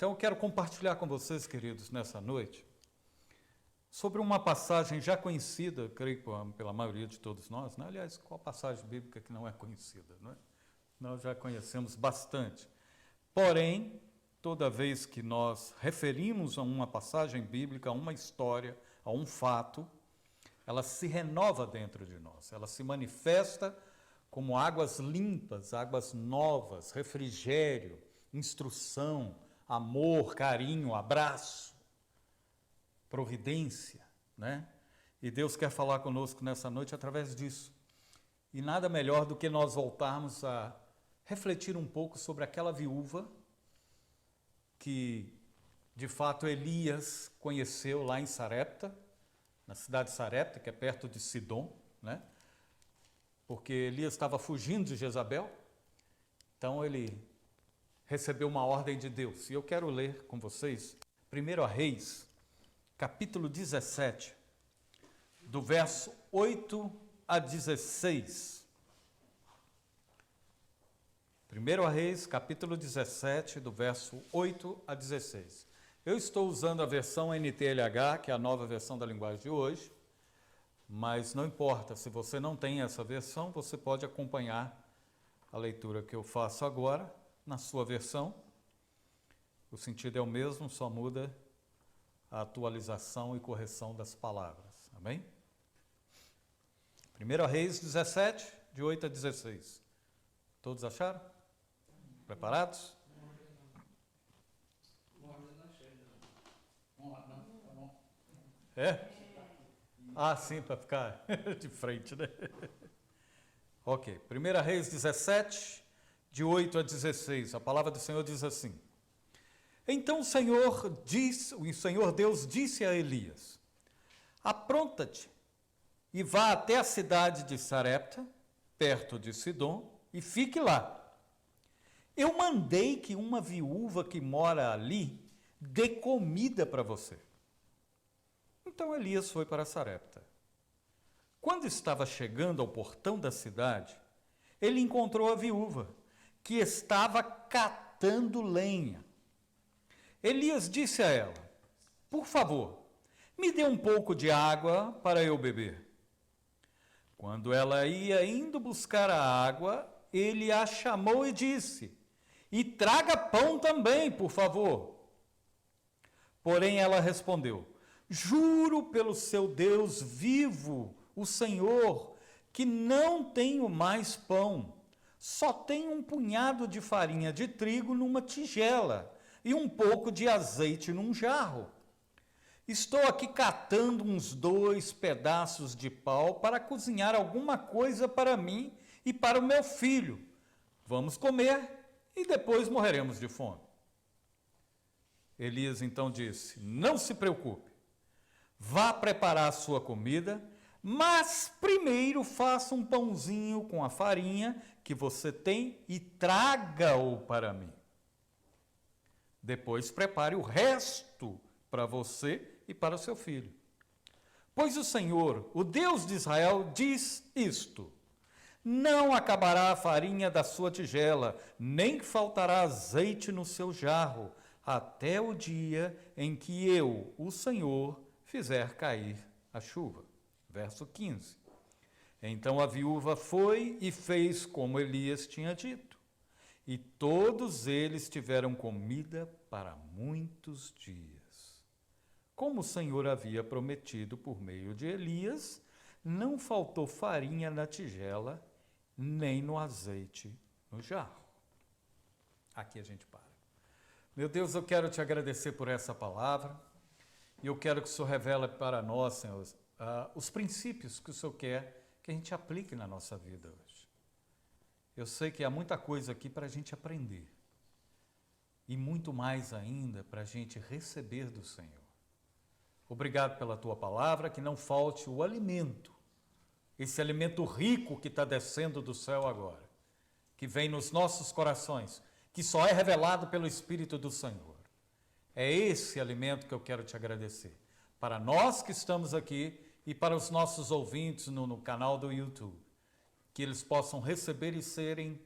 Então eu quero compartilhar com vocês, queridos, nessa noite, sobre uma passagem já conhecida, creio pela maioria de todos nós, né? Aliás, qual passagem bíblica que não é conhecida, não é? Nós já conhecemos bastante. Porém, toda vez que nós referimos a uma passagem bíblica, a uma história, a um fato, ela se renova dentro de nós, ela se manifesta como águas limpas, águas novas, refrigério, instrução, amor, carinho, abraço, providência, né? E Deus quer falar conosco nessa noite através disso. E nada melhor do que nós voltarmos a refletir um pouco sobre aquela viúva que, de fato, Elias conheceu lá em Sarepta, na cidade de Sarepta, que é perto de Sidom, né? Porque Elias estava fugindo de Jezabel, então ele recebeu uma ordem de Deus. E eu quero ler com vocês 1 Reis, capítulo 17, do verso 8 a 16. 1 Reis, capítulo 17, do verso 8 a 16. Eu estou usando a versão NTLH, que é a nova versão da linguagem de hoje, mas não importa, se você não tem essa versão, você pode acompanhar a leitura que eu faço agora, na sua versão. O sentido é o mesmo, só muda a atualização e correção das palavras. Amém? 1 Reis 17, de 8 a 16. Todos acharam? Preparados? É? Ah, sim, para ficar de frente, né? Ok. 1 Reis 17, de 8 a 16. A palavra do Senhor diz assim: Então o Senhor Deus disse a Elias: Apronta-te e vá até a cidade de Sarepta, perto de Sidom, e fique lá. Eu mandei que uma viúva que mora ali dê comida para você. Então Elias foi para Sarepta. Quando estava chegando ao portão da cidade, ele encontrou a viúva, que estava catando lenha. Elias disse a ela: Por favor, me dê um pouco de água para eu beber. Quando ela ia indo buscar a água, ele a chamou e disse: E traga pão também, por favor. Porém ela respondeu: Juro pelo seu Deus vivo, o Senhor, que não tenho mais pão. Só tenho um punhado de farinha de trigo numa tigela e um pouco de azeite num jarro. Estou aqui catando uns 2 pedaços de pau para cozinhar alguma coisa para mim e para o meu filho. Vamos comer e depois morreremos de fome. Elias então disse: Não se preocupe, vá preparar a sua comida, mas primeiro faça um pãozinho com a farinha que você tem e traga-o para mim. Depois prepare o resto para você e para o seu filho. Pois o Senhor, o Deus de Israel, diz isto: Não acabará a farinha da sua tigela, nem faltará azeite no seu jarro, até o dia em que eu, o Senhor, fizer cair a chuva. Verso 15. Então a viúva foi e fez como Elias tinha dito, e todos eles tiveram comida para muitos dias. Como o Senhor havia prometido por meio de Elias, não faltou farinha na tigela, nem no azeite no jarro. Aqui a gente para. Meu Deus, eu quero te agradecer por essa palavra, e eu quero que o Senhor revele para nós, Senhor, os princípios que o Senhor quer que a gente aplique na nossa vida hoje. Eu sei que há muita coisa aqui para a gente aprender, e muito mais ainda para a gente receber do Senhor. Obrigado pela tua palavra, que não falte o alimento, esse alimento rico que está descendo do céu agora, que vem nos nossos corações, que só é revelado pelo Espírito do Senhor. É esse alimento que eu quero te agradecer. Para nós que estamos aqui e para os nossos ouvintes no canal do YouTube, que eles possam receber e serem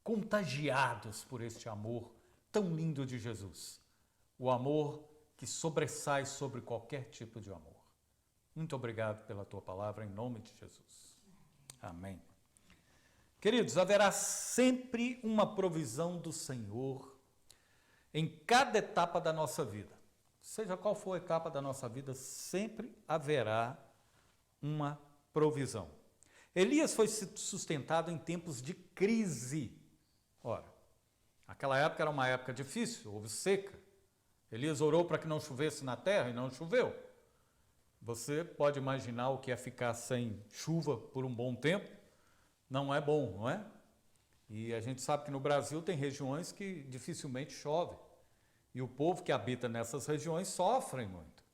contagiados por este amor tão lindo de Jesus. o amor que sobressai sobre qualquer tipo de amor. Muito obrigado pela tua palavra, em nome de Jesus. Amém. Queridos, haverá sempre uma provisão do Senhor em cada etapa da nossa vida. Seja qual for a etapa da nossa vida, sempre haverá uma provisão. Elias foi sustentado em tempos de crise. Ora, aquela época era uma época difícil, houve seca. Elias orou para que não chovesse na terra e não choveu. Você pode imaginar o que é ficar sem chuva por um bom tempo. Não é bom, não é? E a gente sabe que no Brasil tem regiões que dificilmente chove. E o povo que habita nessas regiões sofre muito.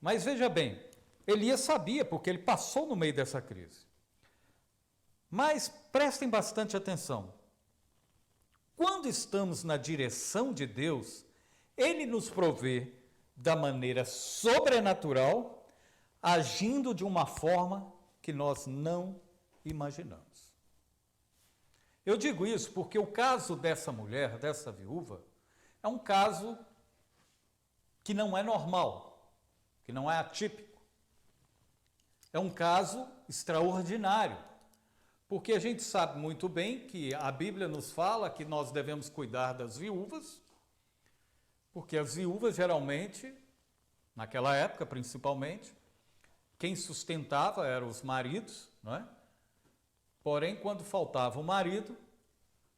Mas veja bem, Elias sabia, porque ele passou no meio dessa crise. Mas prestem bastante atenção. Quando estamos na direção de Deus, Ele nos provê da maneira sobrenatural, agindo de uma forma que nós não imaginamos. Eu digo isso porque o caso dessa mulher, dessa viúva, é um caso que não é normal, que não é atípico. É um caso extraordinário, porque a gente sabe muito bem que a Bíblia nos fala que nós devemos cuidar das viúvas, porque as viúvas geralmente, naquela época principalmente, quem sustentava eram os maridos, não é? Porém, quando faltava o marido,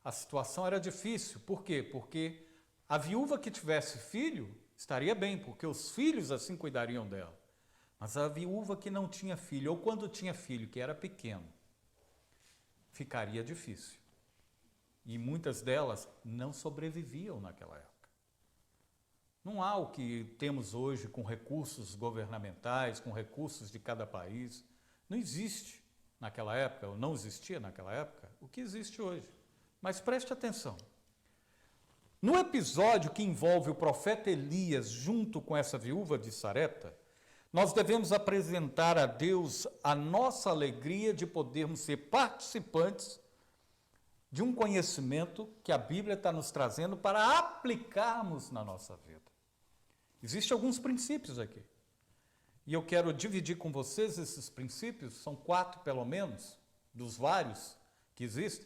a situação era difícil. Por quê? Porque a viúva que tivesse filho estaria bem, porque os filhos assim cuidariam dela. Mas a viúva que não tinha filho, ou quando tinha filho, que era pequeno, ficaria difícil. E muitas delas não sobreviviam naquela época. Não há o que temos hoje com recursos governamentais, com recursos de cada país. Não existe naquela época, ou não existia naquela época, o que existe hoje. Mas preste atenção. No episódio que envolve o profeta Elias junto com essa viúva de Sarepta, nós devemos apresentar a Deus a nossa alegria de podermos ser participantes de um conhecimento que a Bíblia está nos trazendo para aplicarmos na nossa vida. Existem alguns princípios aqui. E eu quero dividir com vocês esses princípios, são 4 pelo menos, dos vários que existem,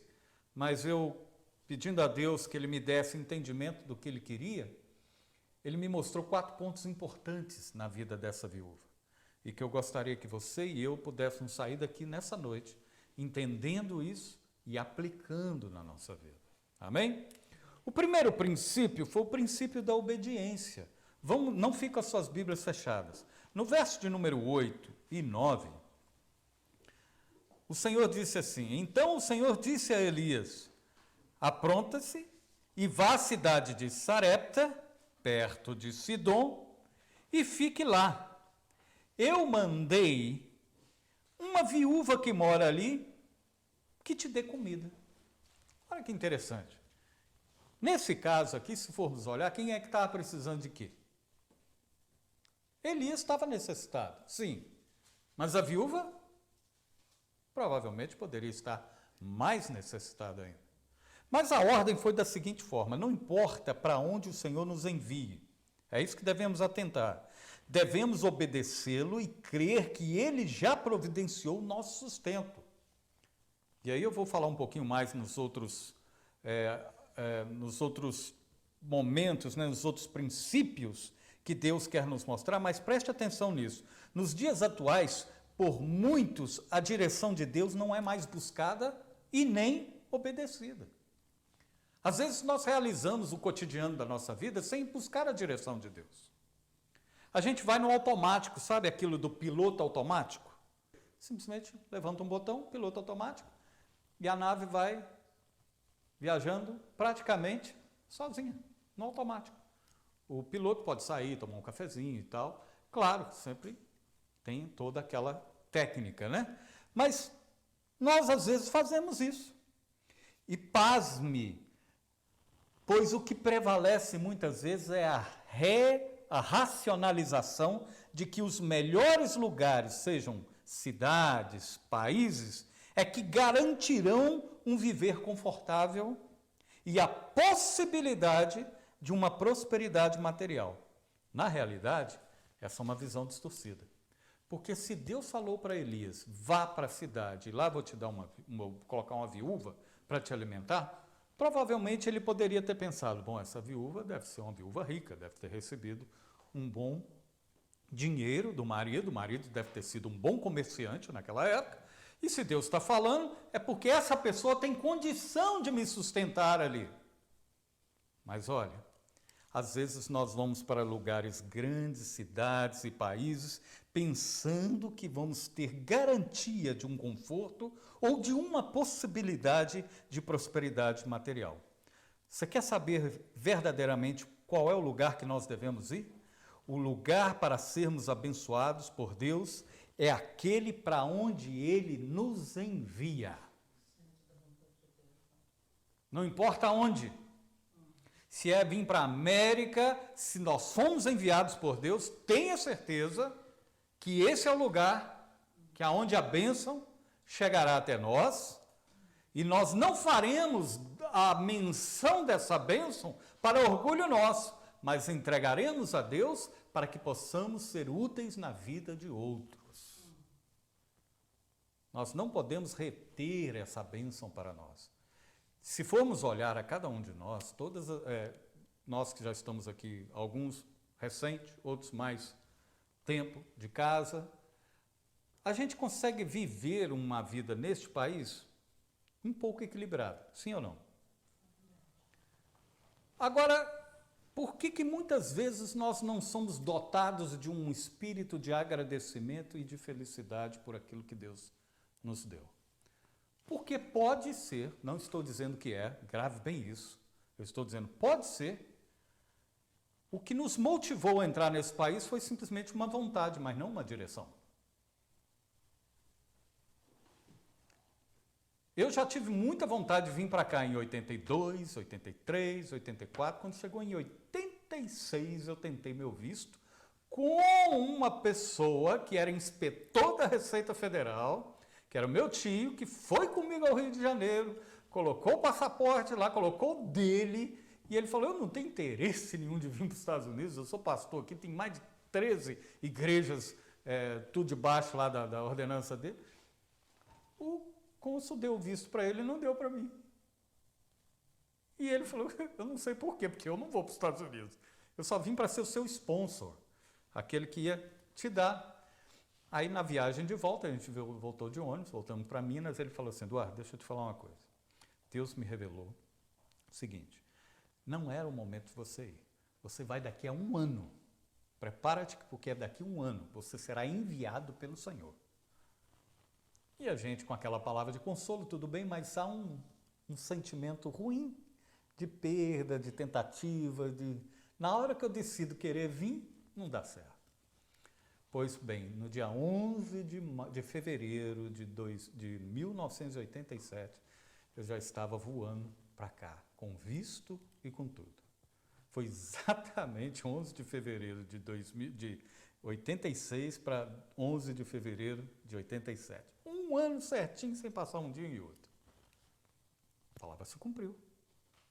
mas eu, pedindo a Deus que Ele me desse entendimento do que Ele queria, Ele me mostrou 4 pontos importantes na vida dessa viúva, e que eu gostaria que você e eu pudéssemos sair daqui nessa noite, entendendo isso e aplicando na nossa vida. Amém? O primeiro princípio foi o princípio da obediência. Não fiquem com as suas Bíblias fechadas. No verso de número 8 e 9, o Senhor disse assim: Então o Senhor disse a Elias: Apronta-se e vá à cidade de Sarepta, perto de Sidom, e fique lá. Eu mandei uma viúva que mora ali que te dê comida. Olha que interessante. Nesse caso aqui, se formos olhar, quem é que estava precisando de quê? Elias estava necessitado, sim, mas a viúva provavelmente poderia estar mais necessitada ainda. Mas a ordem foi da seguinte forma: não importa para onde o Senhor nos envie, é isso que devemos atentar. Devemos obedecê-lo e crer que Ele já providenciou o nosso sustento. E aí eu vou falar um pouquinho mais nos outros momentos, nos outros princípios que Deus quer nos mostrar, mas preste atenção nisso. Nos dias atuais, por muitos, a direção de Deus não é mais buscada e nem obedecida. Às vezes nós realizamos o cotidiano da nossa vida sem buscar a direção de Deus. A gente vai no automático, sabe aquilo do piloto automático? Simplesmente levanta um botão, piloto automático, e a nave vai viajando praticamente sozinha, no automático. O piloto pode sair, tomar um cafezinho e tal. Claro, sempre tem toda aquela técnica, né? Mas nós, às vezes, fazemos isso. E pasme, pois o que prevalece muitas vezes é a racionalização de que os melhores lugares, sejam cidades, países, é que garantirão um viver confortável e a possibilidade de uma prosperidade material. Na realidade, essa é uma visão distorcida. Porque se Deus falou para Elias, vá para a cidade, e lá vou te dar colocar uma viúva para te alimentar, provavelmente ele poderia ter pensado, bom, essa viúva deve ser uma viúva rica, deve ter recebido um bom dinheiro do marido, o marido deve ter sido um bom comerciante naquela época, e se Deus está falando, é porque essa pessoa tem condição de me sustentar ali. Mas olha, às vezes nós vamos para lugares grandes, cidades e países, pensando que vamos ter garantia de um conforto ou de uma possibilidade de prosperidade material. Você quer saber verdadeiramente qual é o lugar que nós devemos ir? O lugar para sermos abençoados por Deus é aquele para onde Ele nos envia. Não importa onde. Se é vir para a América, se nós fomos enviados por Deus, tenha certeza que esse é o lugar que aonde a bênção chegará até nós, e nós não faremos a menção dessa bênção para orgulho nosso, mas entregaremos a Deus para que possamos ser úteis na vida de outros. Nós não podemos reter essa bênção para nós. Se formos olhar a cada um de nós, nós que já estamos aqui, alguns recente, outros mais tempo de casa, a gente consegue viver uma vida neste país um pouco equilibrada, sim ou não? Agora, por que muitas vezes nós não somos dotados de um espírito de agradecimento e de felicidade por aquilo que Deus nos deu? Porque pode ser, não estou dizendo que é, grave bem isso, eu estou dizendo pode ser, o que nos motivou a entrar nesse país foi simplesmente uma vontade, mas não uma direção. Eu já tive muita vontade de vir para cá em 82, 83, 84, quando chegou em 86 eu tentei meu visto com uma pessoa que era inspetor da Receita Federal, que era o meu tio, que foi comigo ao Rio de Janeiro, colocou o passaporte lá, colocou o dele, e ele falou, eu não tenho interesse nenhum de vir para os Estados Unidos, eu sou pastor aqui, tem mais de 13 igrejas, tudo debaixo lá da ordenança dele. O cônsul deu o visto para ele e não deu para mim. E ele falou, eu não sei por quê, porque eu não vou para os Estados Unidos. Eu só vim para ser o seu sponsor, aquele que ia te dar. Aí na viagem de volta, a gente voltou de ônibus, voltamos para Minas, ele falou assim, Eduardo, deixa eu te falar uma coisa. Deus me revelou o seguinte, não era o momento de você ir. Você vai daqui a 1 ano. Prepara-te, porque daqui a 1 ano você será enviado pelo Senhor. E a gente, com aquela palavra de consolo, tudo bem, mas há um sentimento ruim de perda, de tentativa, na hora que eu decido querer vir, não dá certo. Pois bem, no dia 11 de fevereiro de 1987, eu já estava voando para cá, com visto e com tudo. Foi exatamente 11 de fevereiro de 86 para 11 de fevereiro de 87. 1 ano certinho, sem passar um dia e outro. A palavra se cumpriu.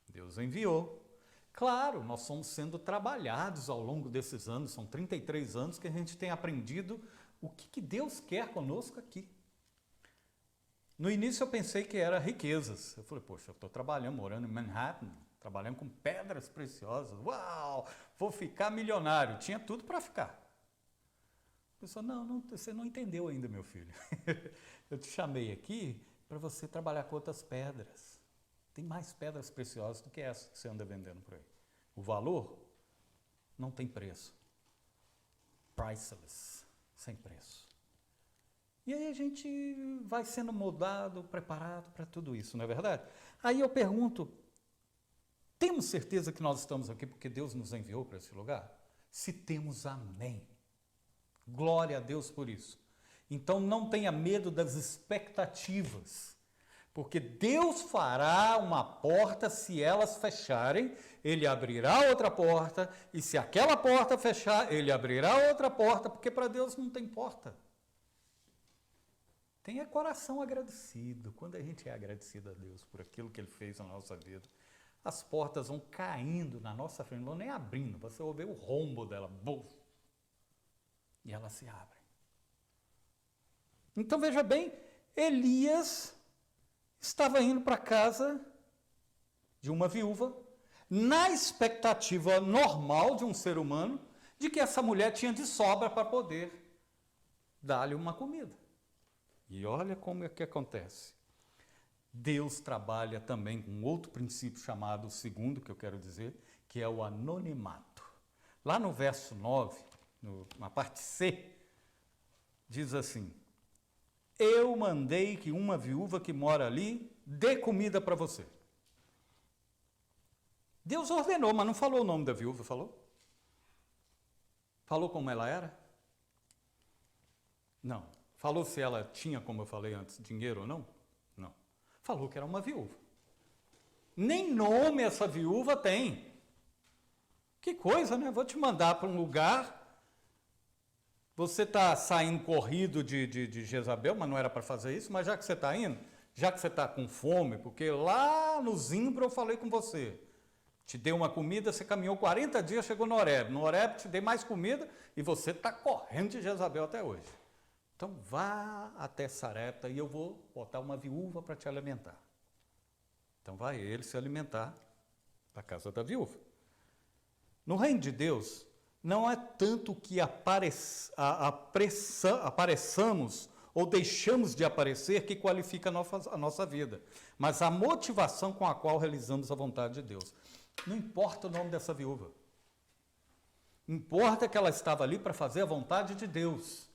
Deus enviou. Claro, nós somos sendo trabalhados ao longo desses anos, são 33 anos que a gente tem aprendido o que Deus quer conosco aqui. No início eu pensei que era riquezas. Eu falei, poxa, eu estou trabalhando, morando em Manhattan, trabalhando com pedras preciosas. Uau, vou ficar milionário. Tinha tudo para ficar. A pessoa, não, você não entendeu ainda, meu filho. Eu te chamei aqui para você trabalhar com outras pedras. Tem mais pedras preciosas do que essa que você anda vendendo por aí. O valor não tem preço. Priceless, sem preço. E aí a gente vai sendo moldado, preparado para tudo isso, não é verdade? Aí eu pergunto, temos certeza que nós estamos aqui porque Deus nos enviou para esse lugar? Se temos, amém. Glória a Deus por isso. Então não tenha medo das expectativas. Porque Deus fará uma porta, se elas fecharem, Ele abrirá outra porta, e se aquela porta fechar, Ele abrirá outra porta, porque para Deus não tem porta. Tenha coração agradecido. Quando a gente é agradecido a Deus por aquilo que Ele fez na nossa vida, as portas vão caindo na nossa frente, não vão nem abrindo, você ouve o rombo dela, buf, e ela se abre. Então veja bem, Elias estava indo para a casa de uma viúva, na expectativa normal de um ser humano, de que essa mulher tinha de sobra para poder dar-lhe uma comida. E olha como é que acontece. Deus trabalha também com outro princípio chamado, o segundo que eu quero dizer, que é o anonimato. Lá no verso 9, na parte C, diz assim: eu mandei que uma viúva que mora ali dê comida para você. Deus ordenou, mas não falou o nome da viúva, falou? Falou como ela era? Não. Falou se ela tinha, como eu falei antes, dinheiro ou não? Não. Falou que era uma viúva. Nem nome essa viúva tem. Que coisa, né? Vou te mandar para um lugar. Você está saindo corrido de Jezabel, mas não era para fazer isso, mas já que você está indo, já que você está com fome, porque lá no Zimbro eu falei com você, te dei uma comida, você caminhou 40 dias, chegou no Horebe. No Horebe te dei mais comida e você está correndo de Jezabel até hoje. Então vá até Sarepta e eu vou botar uma viúva para te alimentar. Então vai ele se alimentar da casa da viúva. No reino de Deus, não é tanto que apareçamos ou deixamos de aparecer que qualifica a nossa vida, mas a motivação com a qual realizamos a vontade de Deus. Não importa o nome dessa viúva. Importa que ela estava ali para fazer a vontade de Deus.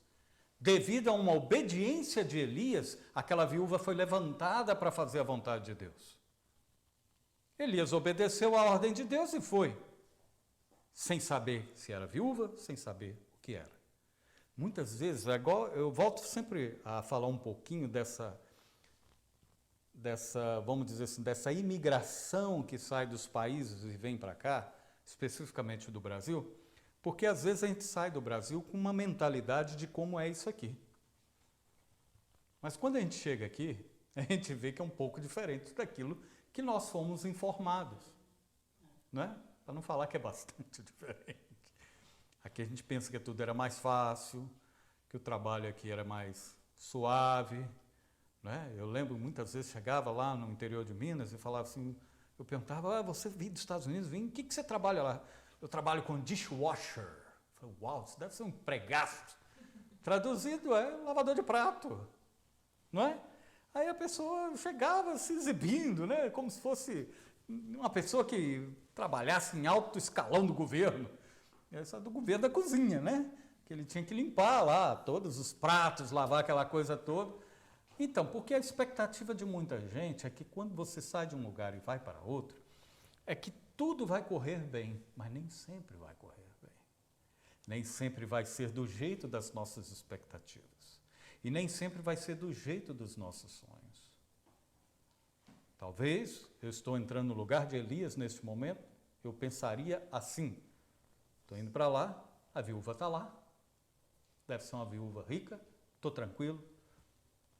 Devido a uma obediência de Elias, aquela viúva foi levantada para fazer a vontade de Deus. Elias obedeceu à ordem de Deus e foi, sem saber se era viúva, sem saber o que era. Muitas vezes, eu volto sempre a falar um pouquinho dessa, vamos dizer assim, dessa imigração que sai dos países e vem para cá, especificamente do Brasil, porque às vezes a gente sai do Brasil com uma mentalidade de como é isso aqui. Mas quando a gente chega aqui, a gente vê que é um pouco diferente daquilo que nós fomos informados, né? Para não falar que é bastante diferente. Aqui a gente pensa que tudo era mais fácil, que o trabalho aqui era mais suave, né? Eu lembro muitas vezes, chegava lá no interior de Minas e falava assim, eu perguntava, você veio dos Estados Unidos, vem, o que você trabalha lá? Eu trabalho com dishwasher. Eu falei, uau, isso deve ser um empregaço. Traduzido é lavador de prato, não é? Aí a pessoa chegava se exibindo, né? Como se fosse uma pessoa que trabalhasse em alto escalão do governo. Essa do governo da cozinha, né? Que ele tinha que limpar lá todos os pratos, lavar aquela coisa toda. Então, porque a expectativa de muita gente é que quando você sai de um lugar e vai para outro, é que tudo vai correr bem, mas nem sempre vai correr bem. Nem sempre vai ser do jeito das nossas expectativas. E nem sempre vai ser do jeito dos nossos sonhos. Talvez, eu estou entrando no lugar de Elias neste momento, eu pensaria assim, estou indo para lá, a viúva está lá, deve ser uma viúva rica, estou tranquilo,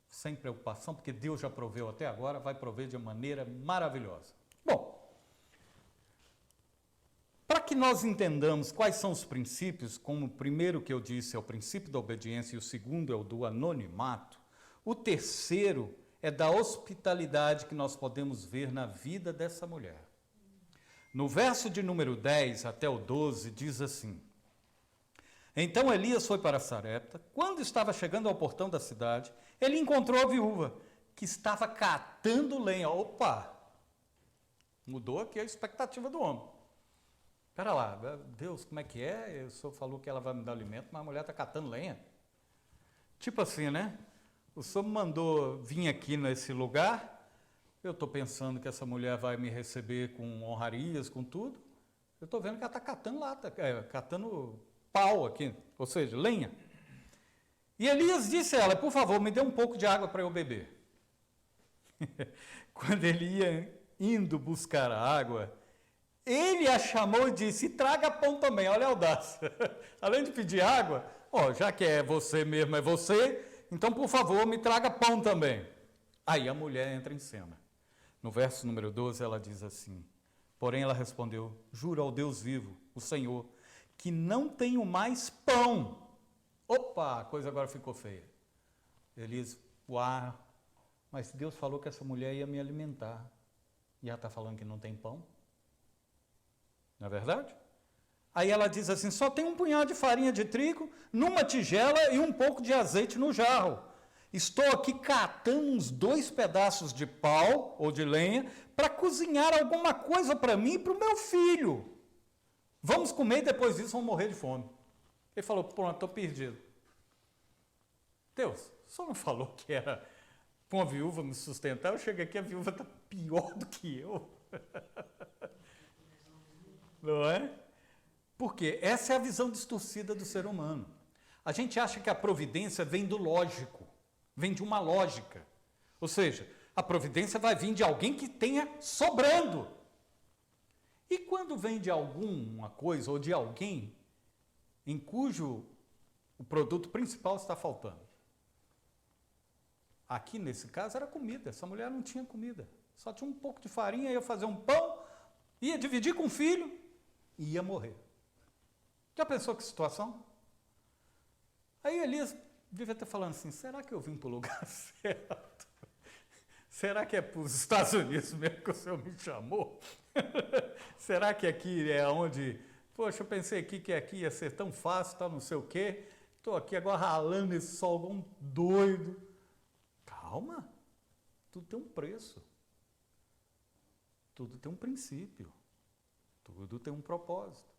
sem preocupação, porque Deus já proveu até agora, vai prover de maneira maravilhosa. Bom, para que nós entendamos quais são os princípios, como o primeiro que eu disse é o princípio da obediência e o segundo é o do anonimato, o terceiro é da hospitalidade que nós podemos ver na vida dessa mulher. No verso de número 10 até o 12 diz assim, então Elias foi para Sarepta, quando estava chegando ao portão da cidade, ele encontrou a viúva, que estava catando lenha. Opa! Mudou aqui a expectativa do homem. Espera lá, Deus, como é que é? O senhor falou que ela vai me dar alimento, mas a mulher está catando lenha. Tipo assim, né? O senhor me mandou vir aqui nesse lugar, eu estou pensando que essa mulher vai me receber com honrarias, com tudo. Eu estou vendo que ela está catando lata, catando pau aqui, ou seja, lenha. E Elias disse a ela, por favor, me dê um pouco de água para eu beber. Quando ele ia indo buscar a água, ele a chamou e disse, traga pão também, olha a audácia. Além de pedir água, já que é você mesmo, é você, então, por favor, me traga pão também. Aí a mulher entra em cena. No verso número 12, ela diz assim, Porém ela respondeu: juro ao Deus vivo, o Senhor, que não tenho mais pão. Opa, a coisa agora ficou feia. Elias, uau, mas Deus falou que essa mulher ia me alimentar. E ela está falando que não tem pão? Não é verdade? Aí ela diz assim: só tem um punhado de farinha de trigo numa tigela e um pouco de azeite no jarro. Estou aqui catando uns 2 pedaços de pau ou de lenha para cozinhar alguma coisa para mim e para o meu filho. Vamos comer e depois disso vamos morrer de fome. Ele falou: pronto, estou perdido. Deus, só não falou que era para uma viúva me sustentar? Eu chego aqui, a viúva está pior do que eu. Não é? Porque essa é a visão distorcida do ser humano. A gente acha que a providência vem do lógico, vem de uma lógica. Ou seja, a providência vai vir de alguém que tenha sobrando. E quando vem de alguma coisa ou de alguém em cujo o produto principal está faltando? Aqui, nesse caso, era comida. Essa mulher não tinha comida. Só tinha um pouco de farinha, ia fazer um pão, ia dividir com o filho e ia morrer. Já pensou que situação? Aí Elias devia estar falando assim: será que eu vim para o lugar certo? Será que é para os Estados Unidos mesmo que o Senhor me chamou? Será que aqui é onde... Poxa, eu pensei aqui que aqui ia ser tão fácil, tal, não sei o quê. Estou aqui agora ralando esse sol igual um doido. Calma, tudo tem um preço. Tudo tem um princípio. Tudo tem um propósito.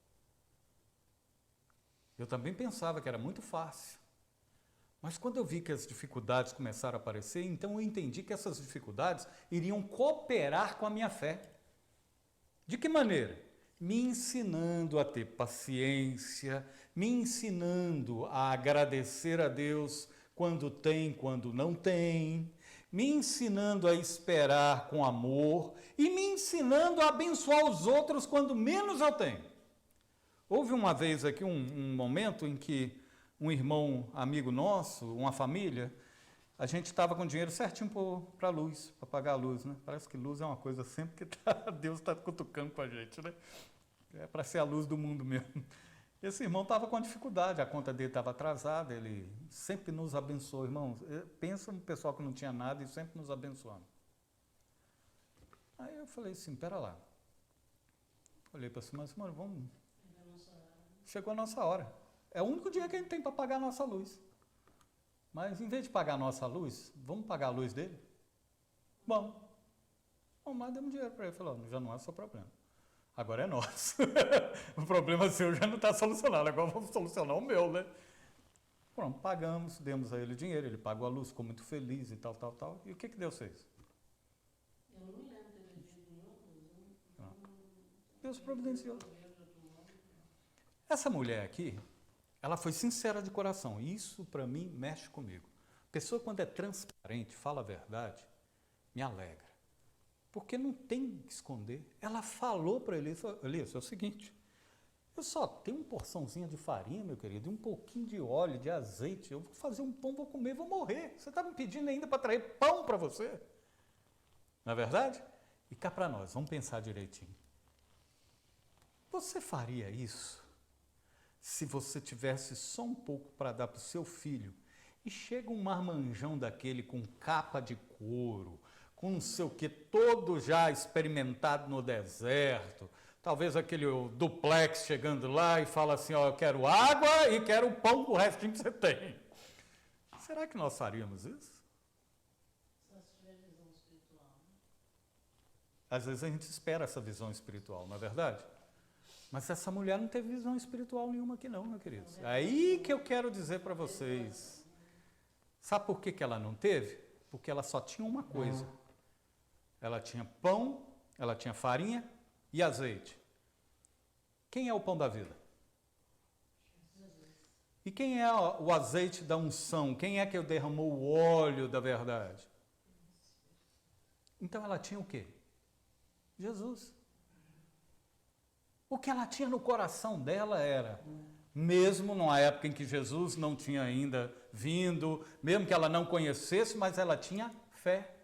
Eu também pensava que era muito fácil. Mas quando eu vi que as dificuldades começaram a aparecer, então eu entendi que essas dificuldades iriam cooperar com a minha fé. De que maneira? Me ensinando a ter paciência, me ensinando a agradecer a Deus quando tem, quando não tem, me ensinando a esperar com amor e me ensinando a abençoar os outros quando menos eu tenho. Houve uma vez aqui um momento em que um irmão amigo nosso, uma família, a gente estava com dinheiro certinho para a luz, para pagar a luz, né? Parece que luz é uma coisa sempre que Deus está cutucando com a gente, né? É para ser a luz do mundo mesmo. Esse irmão estava com dificuldade, a conta dele estava atrasada, ele sempre nos abençoou, irmãos. Pensa no pessoal que não tinha nada e sempre nos abençoando. Aí eu falei assim: pera lá. Olhei para cima e disse: mano, vamos. Chegou a nossa hora. É o único dia que a gente tem para pagar a nossa luz. Mas em vez de pagar a nossa luz, vamos pagar a luz dele? Bom, mas demos dinheiro para ele. Falou: já não é seu problema. Agora é nosso. O problema seu já não está solucionado. Agora vamos solucionar o meu, né? Pronto, pagamos, demos a ele dinheiro. Ele pagou a luz, ficou muito feliz e tal, tal, tal. E o que Deus fez? Eu não me lembro de ter pedido nenhuma coisa. Deus providenciou. Essa mulher aqui, ela foi sincera de coração. Isso, para mim, mexe comigo. A pessoa, quando é transparente, fala a verdade, me alegra. Porque não tem que esconder. Ela falou para Elias: Elias, é o seguinte, eu só tenho uma porçãozinha de farinha, meu querido, e um pouquinho de óleo, de azeite. Eu vou fazer um pão, vou comer, vou morrer. Você está me pedindo ainda para trazer pão para você? Não é verdade? E cá para nós, vamos pensar direitinho. Você faria isso se você tivesse só um pouco para dar para o seu filho e chega um marmanjão daquele com capa de couro, com não sei o que, todo já experimentado no deserto, talvez aquele duplex chegando lá e fala assim: ó, eu quero água e quero o pão com o restinho que você tem. Será que nós faríamos isso? Só se tiver visão espiritual. Né? Às vezes a gente espera essa visão espiritual, não é verdade? Mas essa mulher não teve visão espiritual nenhuma aqui não, meus queridos. É aí que eu quero dizer para vocês. Sabe por que ela não teve? Porque ela só tinha uma coisa. Ela tinha pão, ela tinha farinha e azeite. Quem é o pão da vida? E quem é o azeite da unção? Quem é que derramou o óleo da verdade? Então ela tinha o quê? Jesus. O que ela tinha no coração dela era, mesmo numa época em que Jesus não tinha ainda vindo, mesmo que ela não conhecesse, mas ela tinha fé.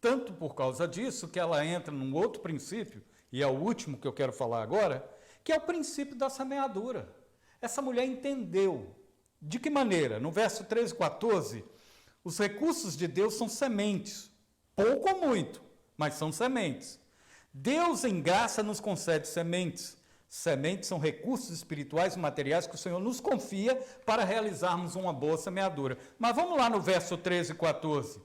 Tanto por causa disso que ela entra num outro princípio, e é o último que eu quero falar agora, que é o princípio da semeadura. Essa mulher entendeu. De que maneira? No verso 13 e 14, os recursos de Deus são sementes. Pouco ou muito, mas são sementes. Deus, em graça, nos concede sementes. Sementes são recursos espirituais e materiais que o Senhor nos confia para realizarmos uma boa semeadura. Mas vamos lá no verso 13 e 14.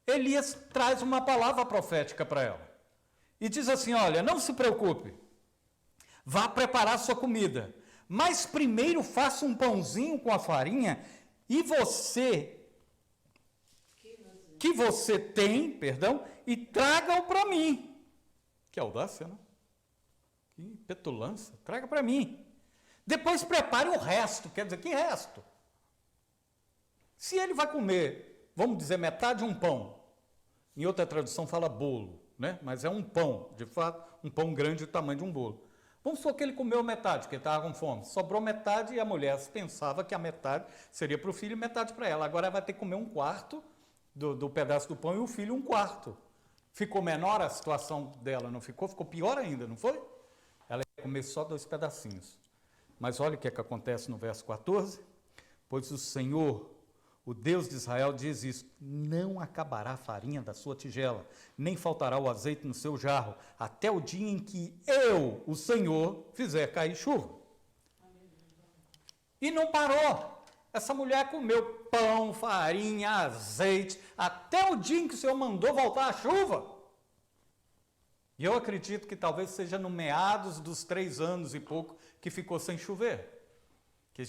Elias traz uma palavra profética para ela. E diz assim, olha, não se preocupe, vá preparar sua comida, mas primeiro faça um pãozinho com a farinha e que você tem, e traga-o para mim. Que audácia, não? Que petulância, traga para mim. Depois prepare o resto, quer dizer, que resto? Se ele vai comer, vamos dizer, metade de um pão, em outra tradução fala bolo, né? Mas é um pão, de fato, um pão grande do tamanho de um bolo. Vamos supor que ele comeu metade, que ele estava com fome. Sobrou metade e a mulher pensava que a metade seria para o filho e metade para ela. Agora ela vai ter que comer um quarto do pedaço do pão e o filho um quarto. Ficou menor a situação dela, não ficou? Ficou pior ainda, não foi? Ela ia comer só 2 pedacinhos. Mas olha o que é que acontece no verso 14. Pois o Senhor, o Deus de Israel, diz isso: não acabará a farinha da sua tigela, nem faltará o azeite no seu jarro, até o dia em que eu, o Senhor, fizer cair chuva. E não parou. Essa mulher comeu pão, farinha, azeite, até o dia em que o Senhor mandou voltar a chuva. E eu acredito que talvez seja no meados dos 3 anos e pouco que ficou sem chover. Que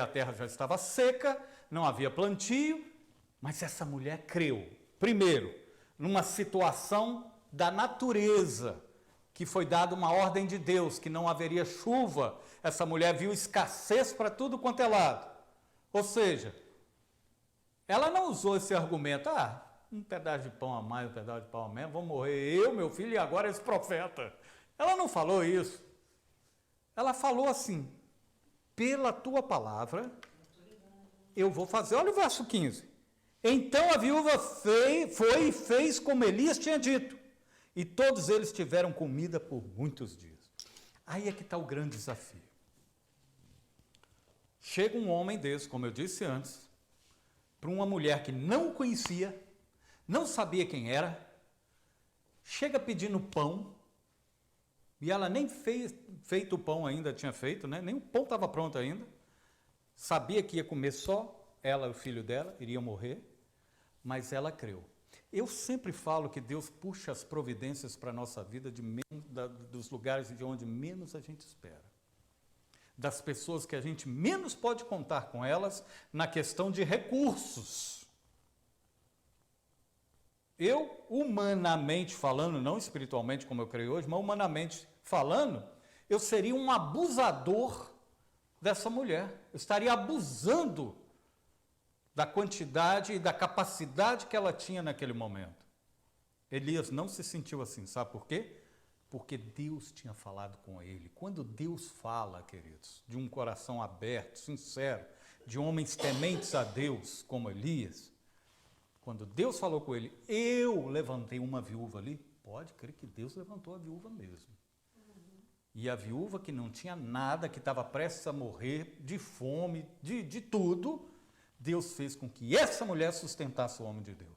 a terra já estava seca, não havia plantio, mas essa mulher creu. Primeiro, numa situação da natureza, que foi dada uma ordem de Deus, que não haveria chuva. Essa mulher viu escassez para tudo quanto é lado. Ou seja, ela não usou esse argumento, um pedaço de pão a mais, um pedaço de pão a menos, vou morrer eu, meu filho e agora esse profeta. Ela não falou isso. Ela falou assim, pela tua palavra, eu vou fazer. Olha o verso 15. Então a viúva foi e fez como Elias tinha dito, e todos eles tiveram comida por muitos dias. Aí é que está o grande desafio. Chega um homem desse, como eu disse antes, para uma mulher que não o conhecia, não sabia quem era, chega pedindo pão, e ela nem feito o pão ainda tinha feito, né? Nem o pão estava pronto ainda, sabia que ia comer só ela e o filho dela, iriam morrer, mas ela creu. Eu sempre falo que Deus puxa as providências para a nossa vida dos lugares de onde menos a gente espera. Das pessoas que a gente menos pode contar com elas na questão de recursos. Eu, humanamente falando, não espiritualmente como eu creio hoje, mas humanamente falando, eu seria um abusador dessa mulher. Eu estaria abusando da quantidade e da capacidade que ela tinha naquele momento. Elias não se sentiu assim, sabe por quê? Porque Deus tinha falado com ele. Quando Deus fala, queridos, de um coração aberto, sincero, de homens tementes a Deus, como Elias, quando Deus falou com ele, eu levantei uma viúva ali, pode crer que Deus levantou a viúva mesmo. E a viúva que não tinha nada, que estava prestes a morrer de fome, de tudo, Deus fez com que essa mulher sustentasse o homem de Deus.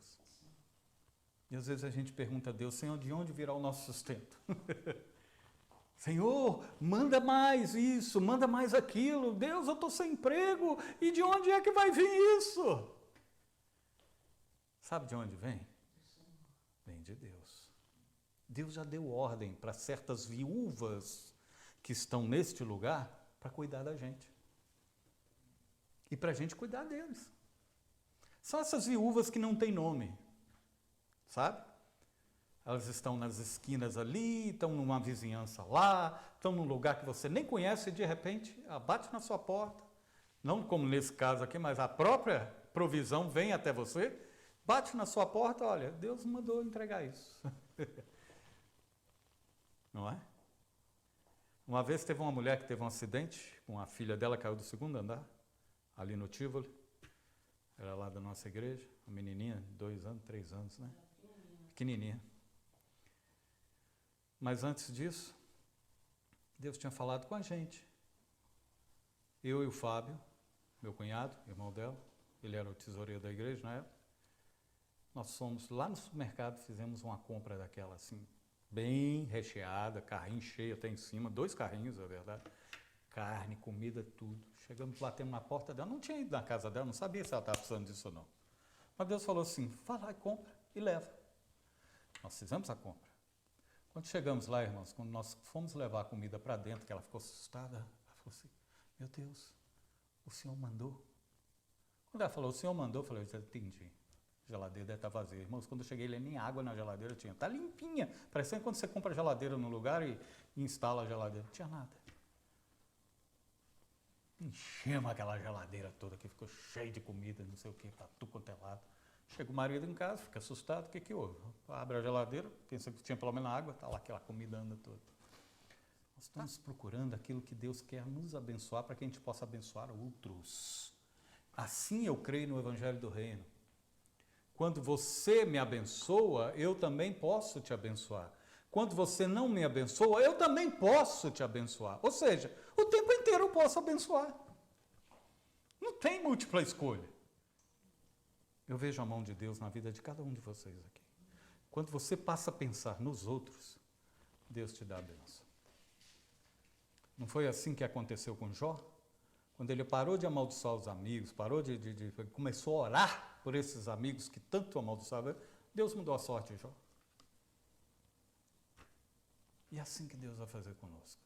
E às vezes a gente pergunta a Deus, Senhor, de onde virá o nosso sustento? Senhor, manda mais isso, manda mais aquilo. Deus, eu estou sem emprego, e de onde é que vai vir isso? Sabe de onde vem? Vem de Deus. Deus já deu ordem para certas viúvas que estão neste lugar para cuidar da gente. E para a gente cuidar deles. São essas viúvas que não têm nome. Sabe? Elas estão nas esquinas ali, estão numa vizinhança lá, estão num lugar que você nem conhece e de repente bate na sua porta. Não como nesse caso aqui, mas a própria provisão vem até você, bate na sua porta, olha, Deus mandou entregar isso. Não é? Uma vez teve uma mulher que teve um acidente, com a filha dela caiu do 2º andar, ali no Tivoli, era lá da nossa igreja, uma menininha, 2 anos, 3 anos, né? Pequenininha. Mas antes disso, Deus tinha falado com a gente. Eu e o Fábio, meu cunhado, irmão dela, ele era o tesoureiro da igreja na época. Nós fomos lá no supermercado, fizemos uma compra daquela assim, bem recheada, carrinho cheio até em cima, 2 carrinhos, é verdade. Carne, comida, tudo. Chegamos lá, temos na porta dela, não tinha ido na casa dela, não sabia se ela estava precisando disso ou não. Mas Deus falou assim, vai lá e compra e leva. Nós fizemos a compra. Quando chegamos lá, irmãos, quando nós fomos levar a comida para dentro, que ela ficou assustada, ela falou assim, meu Deus, o Senhor mandou? Quando ela falou, o Senhor mandou, eu falei, eu já entendi. A geladeira deve estar vazia. Irmãos, quando eu cheguei, nem água na geladeira tinha. Está limpinha. Parecendo quando você compra a geladeira no lugar e instala a geladeira. Não tinha nada. Enchemos aquela geladeira toda que ficou cheia de comida, não sei o que, para tudo quanto é lado. Chega o marido em casa, fica assustado, o que houve? Abre a geladeira, pensa que tinha pelo menos água, está lá aquela comida anda toda. Nós estamos procurando aquilo que Deus quer nos abençoar para que a gente possa abençoar outros. Assim eu creio no Evangelho do Reino. Quando você me abençoa, eu também posso te abençoar. Quando você não me abençoa, eu também posso te abençoar. Ou seja, o tempo inteiro eu posso abençoar. Não tem múltipla escolha. Eu vejo a mão de Deus na vida de cada um de vocês aqui. Quando você passa a pensar nos outros, Deus te dá a bênção. Não foi assim que aconteceu com Jó? Quando ele parou de amaldiçoar os amigos, começou a orar por esses amigos que tanto amaldiçoavam, Deus mudou a sorte de Jó. E é assim que Deus vai fazer conosco.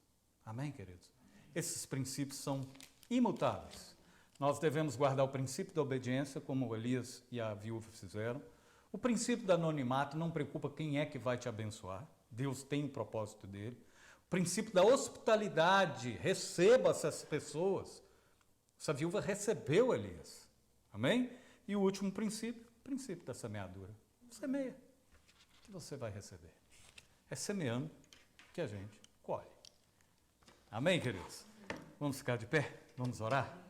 Amém, queridos? Esses princípios são imutáveis. Nós devemos guardar o princípio da obediência, como Elias e a viúva fizeram. O princípio do anonimato não preocupa quem é que vai te abençoar. Deus tem o propósito dele. O princípio da hospitalidade, receba essas pessoas. Essa viúva recebeu Elias. Amém? E o último princípio, o princípio da semeadura. Semeia, que você vai receber. É semeando que a gente colhe. Amém, queridos? Vamos ficar de pé? Vamos orar?